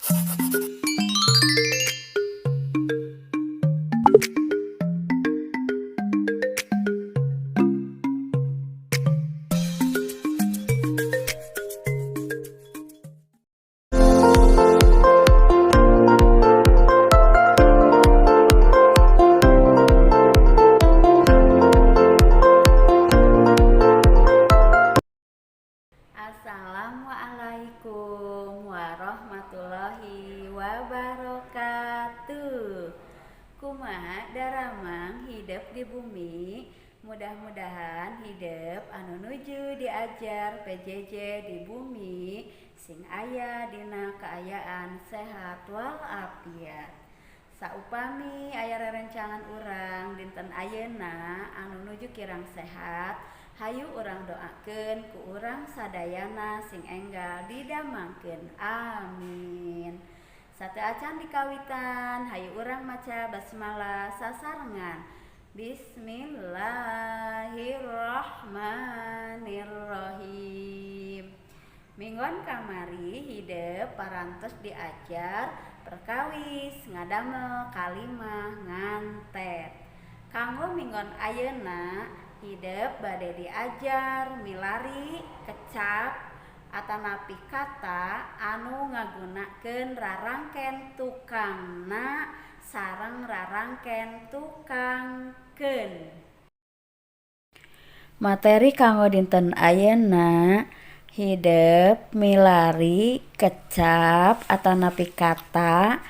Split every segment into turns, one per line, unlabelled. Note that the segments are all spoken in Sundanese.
Assalamualaikum warahmatullahi wabarakatuh. Kumaha daramang hidup di bumi, mudah-mudahan hidup anu nuju diajar PJJ di bumi sing aya dina kaayaan sehat walafiat. Saupami aya rerencangan urang dinten ayeuna anu nuju kirang sehat, hayu urang doakeun ku urang sadayana sing enggal didamangkeun. Amin. Sateu acan dikawitan, hayu urang maca basmalah sasarengan. Bismillahirrahmanirrahim. Minggon kamari hidup parantos diajar perkawis ngadamel kalimah ngantet. Kanggo minggon ayeuna hidup bade diajar milari kecap atanapi kata anu ngagunakeun rarangken tukangna sareng rarangken tukangkeun. Materi kanggo dinten ayeuna hidup milari kecap atanapi kata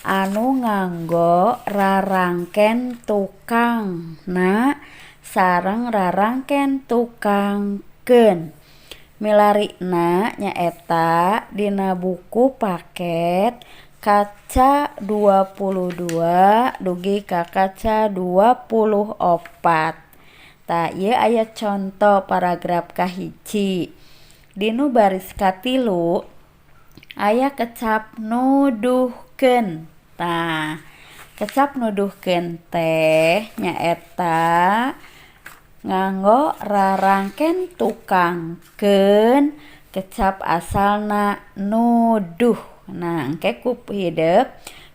anu nganggo rarangken tukangna sareng rarangken tukangkeun. Milarina nyaeta dina buku paket kaca 22 dugi ka kaca 24. Tah ieu aya conto paragraf kahiji. Dinu baris katilu aya kecap nuduhkeun. Tah, kecap nuduhkeun teh nyaeta nganggo rarangken tukangkeun kecap asalna nuduh. Nah, engke ku hidup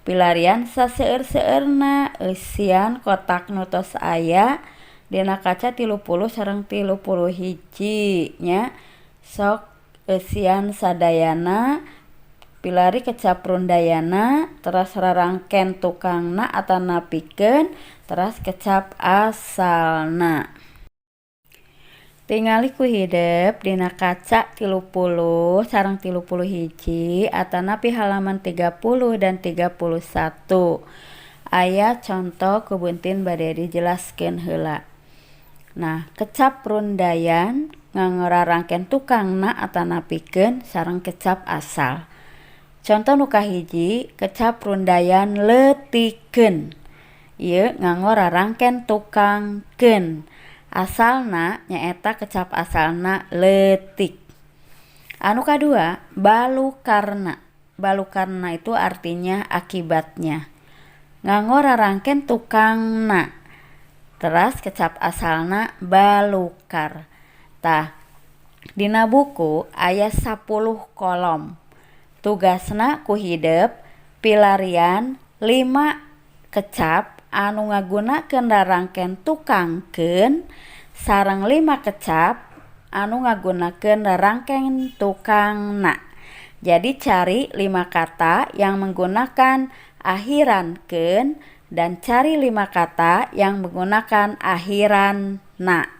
pilarian saseueur-seueurna eusian kotak nu tos aya dina kaca 30 sareng 31 nya. Sok eusian sadayana pilari kecap rundayana teras rarangken tukangna atanapikeun teras kecap asalna. Tingali ku hidup dina kaca 30 sareng 31 atanapi halaman 30 dan 31. Aya contoh kubuntin bade dijelaskeun heula. Nah, kecap rundayan nganggo rarangken tukangna atanapikeun sareng kecap asal. Contoh nu kahiji kecap rundayan leutikeun. Ieu nganggo rarangken tukangkeun. Asalna nyaeta kecap asalna leutik. Anu kadua balukarna. Balukarna itu artinya akibatnya. Nganggo rarangken tukangna. Teras kecap asalna balukar. Tah, dina buku aya 10 kolom. Tugasna ku hidup pilarian 5 kecap anu ngagunakeun rarangken tukangkeun sareng 5 kecap anu ngagunakeun rarangken tukangna. Jadi cari 5 kata yang menggunakan akhirankeun dan cari 5 kata yang menggunakan akhiranna.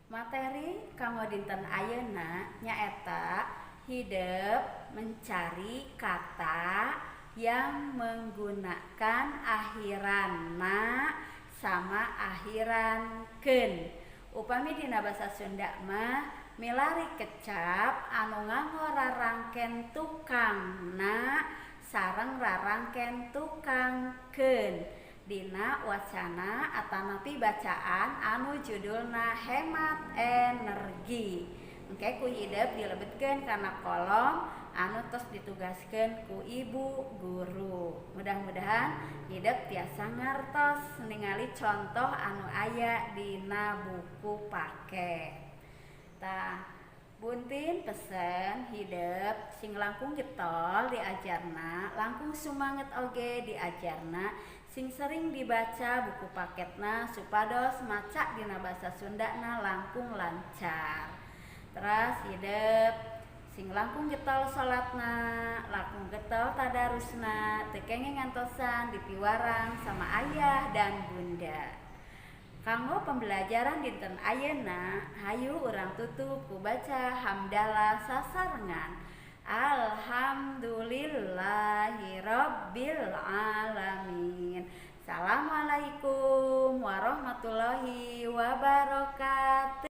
Materi kanggo dinten ayeuna nyaeta hidup mencari kata yang menggunakan akhiranna sama akhirankeun. Upami dina basa Sunda mah milari kecap anu nganggo rarangken tukangna sareng rarangken tukangkeun. Dina wacana atanapi bacaan anu judulna hemat energi. Engke ku hidup dilebetkeun kana kolom anu ngantos ditugaskeun ku ibu guru. Mudah-mudahan hidup tiasa ngartos ningali contoh anu aya dina buku pake. Tah Buntin pesen hidup sing langkung getol diajarna, langkung sumanget oge diajarna, sing sering dibaca buku paketna supados maca dina basa Sundana langkung lancar. Terus hidup sing langkung getol salatna, langkung getol tadarusna, teu kenging ngantosan dipiwarang sama ayah dan bunda. Kanggo pembelajaran dinten ayeuna, hayu urang tutup ku baca hamdalah sasarengan. Alhamdulillahirabbil alamin. Assalamualaikum warahmatullahi wabarakatuh.